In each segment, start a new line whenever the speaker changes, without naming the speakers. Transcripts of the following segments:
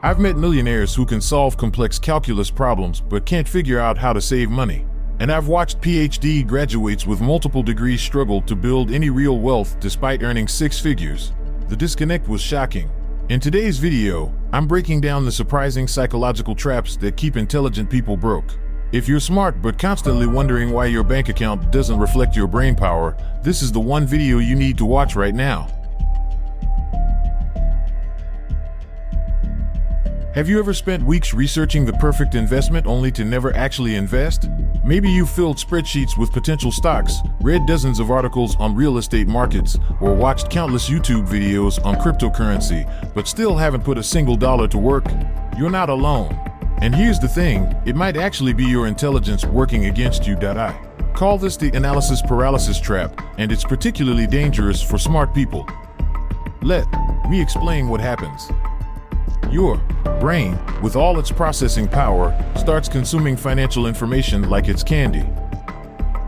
I've met millionaires who can solve complex calculus problems but can't figure out how to save money. And I've watched PhD graduates with multiple degrees struggle to build any real wealth despite earning six figures. The disconnect was shocking. In today's video, I'm breaking down the surprising psychological traps that keep intelligent people broke. If you're smart but constantly wondering why your bank account doesn't reflect your brain power, this is the one video you need to watch right now. Have you ever spent weeks researching the perfect investment only to never actually invest? Maybe you filled spreadsheets with potential stocks, read dozens of articles on real estate markets, or watched countless YouTube videos on cryptocurrency, but still haven't put a single dollar to work? You're not alone. And here's the thing, it might actually be your intelligence working against you. I call this the analysis paralysis trap, and it's particularly dangerous for smart people. Let me explain what happens. Your brain, with all its processing power, starts consuming financial information like it's candy.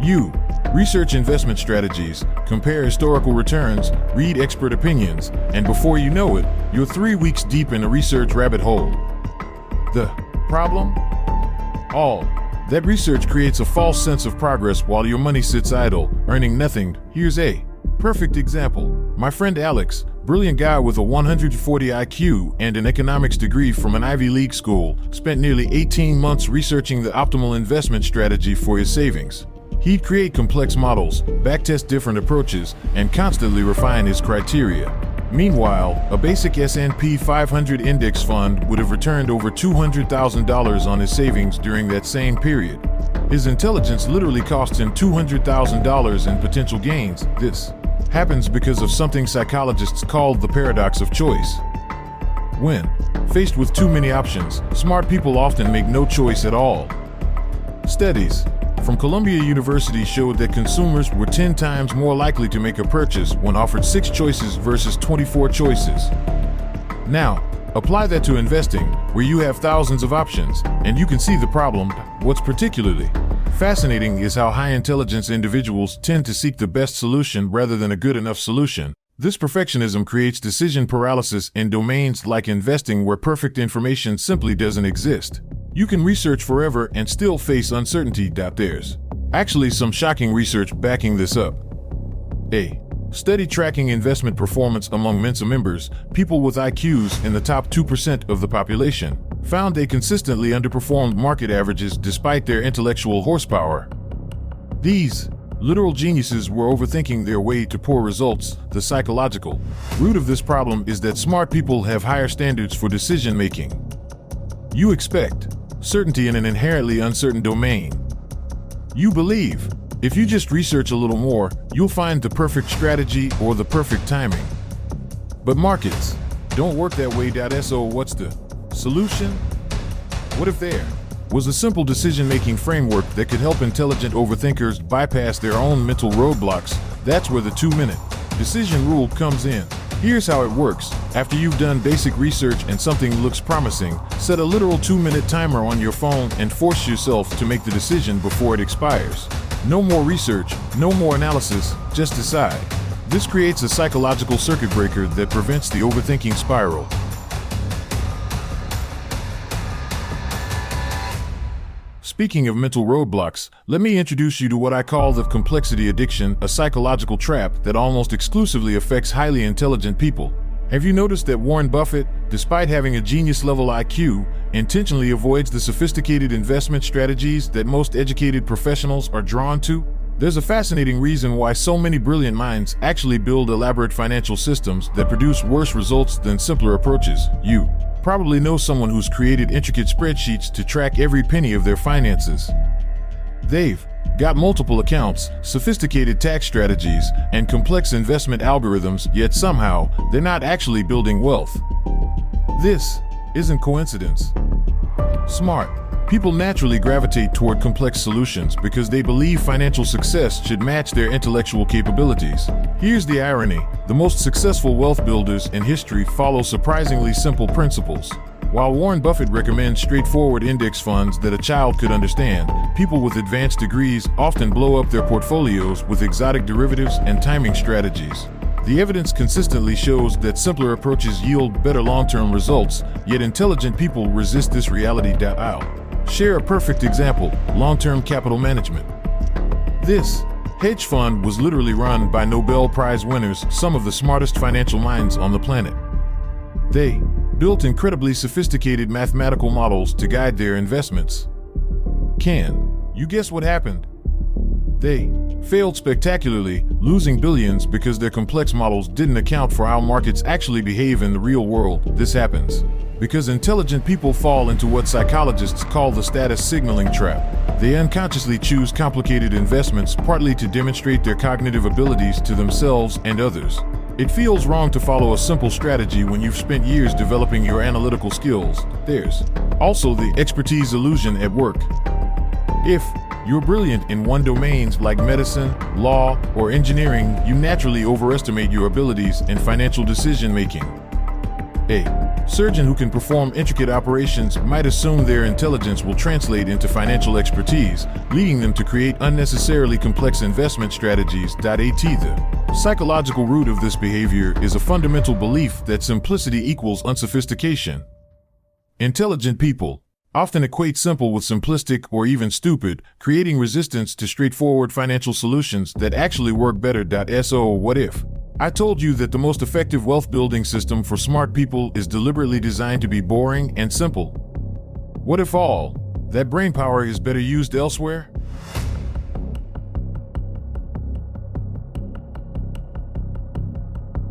You research investment strategies, compare historical returns, read expert opinions, and before you know it, you're 3 weeks deep in a research rabbit hole. The problem? All that research creates a false sense of progress while your money sits idle, earning nothing. Here's a perfect example. My friend Alex, brilliant guy with a 140 IQ and an economics degree from an Ivy League school, spent nearly 18 months researching the optimal investment strategy for his savings. He'd create complex models, backtest different approaches, and constantly refine his criteria. Meanwhile, a basic S&P 500 index fund would have returned over $200,000 on his savings during that same period. His intelligence literally cost him $200,000 in potential gains. This happens because of something psychologists call the paradox of choice. When faced with too many options, smart people often make no choice at all. Studies from Columbia University showed that consumers were 10 times more likely to make a purchase when offered 6 choices versus 24 choices. Now, apply that to investing, where you have thousands of options, and you can see the problem. What's particularly fascinating is how high-intelligence individuals tend to seek the best solution rather than a good enough solution. This perfectionism creates decision paralysis in domains like investing where perfect information simply doesn't exist. You can research forever and still face uncertainty. There's actually some shocking research backing this up. A study tracking investment performance among Mensa members, people with IQs in the top 2% of the population, found they consistently underperformed market averages despite their intellectual horsepower. These literal geniuses were overthinking their way to poor results. The psychological root of this problem is that smart people have higher standards for decision making. You expect certainty in an inherently uncertain domain. You believe if you just research a little more, you'll find the perfect strategy or the perfect timing. But markets don't work that way. So what's the solution? What if there was a simple decision-making framework that could help intelligent overthinkers bypass their own mental roadblocks? That's where the 2-minute decision rule comes in. Here's how it works. After you've done basic research and something looks promising, set a literal 2-minute timer on your phone and force yourself to make the decision before it expires. No more research, no more analysis, just decide. This creates a psychological circuit breaker that prevents the overthinking spiral. Speaking of mental roadblocks, let me introduce you to what I call the complexity addiction, a psychological trap that almost exclusively affects highly intelligent people. Have you noticed that Warren Buffett, despite having a genius-level IQ, intentionally avoids the sophisticated investment strategies that most educated professionals are drawn to? There's a fascinating reason why so many brilliant minds actually build elaborate financial systems that produce worse results than simpler approaches. You probably know someone who's created intricate spreadsheets to track every penny of their finances. They've got multiple accounts, sophisticated tax strategies, and complex investment algorithms, yet somehow they're not actually building wealth. This isn't coincidence. Smart people naturally gravitate toward complex solutions because they believe financial success should match their intellectual capabilities. Here's the irony: the most successful wealth builders in history follow surprisingly simple principles. While Warren Buffett recommends straightforward index funds that a child could understand, people with advanced degrees often blow up their portfolios with exotic derivatives and timing strategies. The evidence consistently shows that simpler approaches yield better long-term results, yet intelligent people resist this reality. I'll share a perfect example: long-term capital management. This hedge fund was literally run by Nobel Prize winners, some of the smartest financial minds on the planet. They built incredibly sophisticated mathematical models to guide their investments. Can you guess what happened? They failed spectacularly, losing billions because their complex models didn't account for how markets actually behave in the real world. This happens because intelligent people fall into what psychologists call the status signaling trap. They unconsciously choose complicated investments partly to demonstrate their cognitive abilities to themselves and others. It feels wrong to follow a simple strategy when you've spent years developing your analytical skills. There's also the expertise illusion at work. If you're brilliant in one domain like medicine, law, or engineering, you naturally overestimate your abilities in financial decision-making. A surgeon who can perform intricate operations might assume their intelligence will translate into financial expertise, leading them to create unnecessarily complex investment strategies. The psychological root of this behavior is a fundamental belief that simplicity equals unsophistication. Intelligent people often equate simple with simplistic or even stupid, creating resistance to straightforward financial solutions that actually work better. So what if I told you that the most effective wealth-building system for smart people is deliberately designed to be boring and simple? What if all that brain power is better used elsewhere?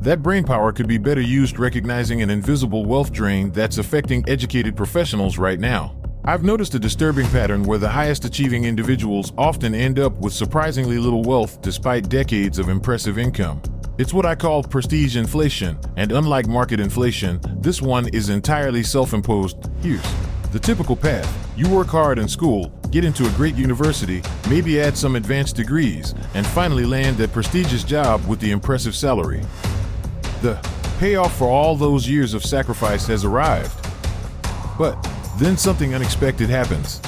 That brain power could be better used recognizing an invisible wealth drain that's affecting educated professionals right now. I've noticed a disturbing pattern where the highest achieving individuals often end up with surprisingly little wealth despite decades of impressive income. It's what I call prestige inflation, and unlike market inflation, this one is entirely self-imposed. Here's the typical path. You work hard in school, get into a great university, maybe add some advanced degrees, and finally land that prestigious job with the impressive salary. The payoff for all those years of sacrifice has arrived. But then something unexpected happens.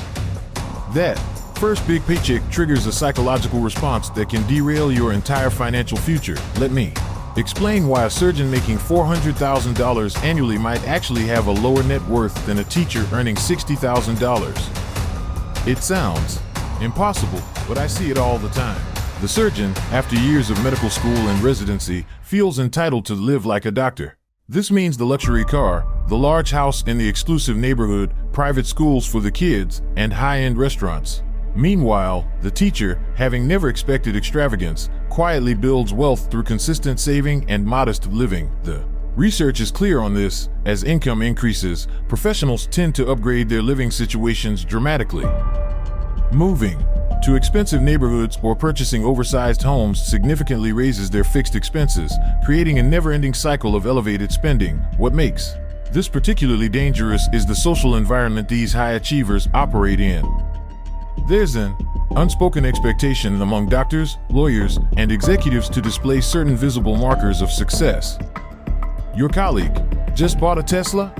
That first big paycheck triggers a psychological response that can derail your entire financial future. Let me explain why a surgeon making $400,000 annually might actually have a lower net worth than a teacher earning $60,000. It sounds impossible, but I see it all the time. The surgeon, after years of medical school and residency, feels entitled to live like a doctor. This means the luxury car, the large house in the exclusive neighborhood, private schools for the kids, and high-end restaurants. Meanwhile, the teacher, having never expected extravagance, quietly builds wealth through consistent saving and modest living. The research is clear on this. As income increases, professionals tend to upgrade their living situations dramatically. Moving to expensive neighborhoods or purchasing oversized homes significantly raises their fixed expenses, creating a never-ending cycle of elevated spending. What makes this particularly dangerous is the social environment these high achievers operate in. There's an unspoken expectation among doctors, lawyers, and executives to display certain visible markers of success. Your colleague just bought a Tesla?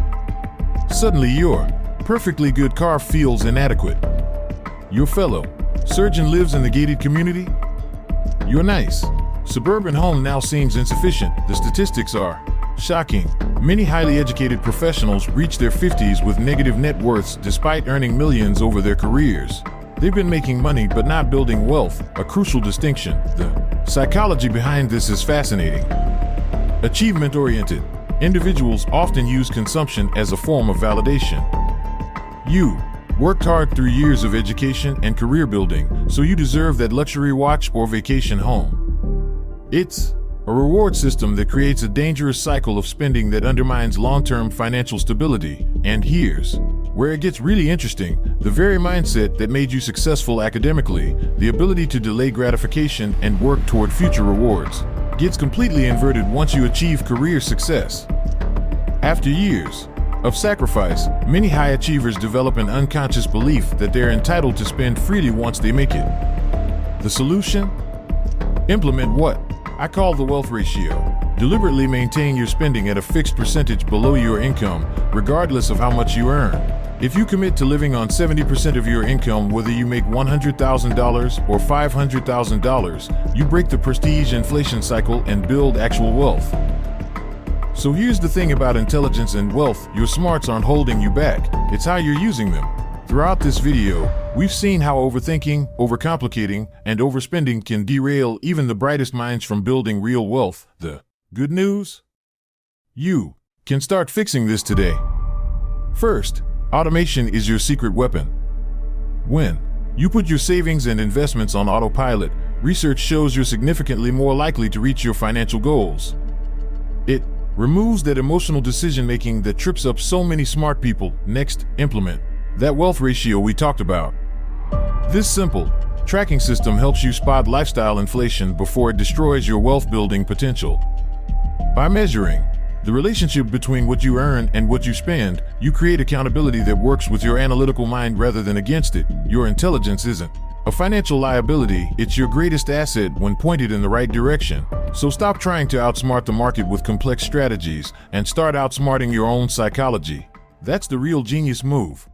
Suddenly your perfectly good car feels inadequate. Your fellow surgeon lives in the gated community? Your nice suburban home now seems insufficient. The statistics are shocking. Many highly educated professionals reach their 50s with negative net worths despite earning millions over their careers. They've been making money but not building wealth, a crucial distinction. The psychology behind this is fascinating. Achievement-oriented individuals often use consumption as a form of validation. You worked hard through years of education and career building, so you deserve that luxury watch or vacation home. It's a reward system that creates a dangerous cycle of spending that undermines long-term financial stability. And here's where it gets really interesting. The very mindset that made you successful academically, the ability to delay gratification and work toward future rewards, gets completely inverted once you achieve career success. After years of sacrifice, many high achievers develop an unconscious belief that they're entitled to spend freely once they make it. The solution? Implement what I call the wealth ratio. Deliberately maintain your spending at a fixed percentage below your income, regardless of how much you earn. If you commit to living on 70% of your income, whether you make $100,000 or $500,000, you break the prestige inflation cycle and build actual wealth. So here's the thing about intelligence and wealth: your smarts aren't holding you back, it's how you're using them. Throughout this video, we've seen how overthinking, overcomplicating, and overspending can derail even the brightest minds from building real wealth. The good news? You can start fixing this today. First, automation is your secret weapon. When you put your savings and investments on autopilot, research shows you're significantly more likely to reach your financial goals. It removes that emotional decision-making that trips up so many smart people. Next, implement that wealth ratio we talked about. This simple tracking system helps you spot lifestyle inflation before it destroys your wealth-building potential. By measuring the relationship between what you earn and what you spend, you create accountability that works with your analytical mind rather than against it. Your intelligence isn't a financial liability, it's your greatest asset when pointed in the right direction. So stop trying to outsmart the market with complex strategies and start outsmarting your own psychology. That's the real genius move.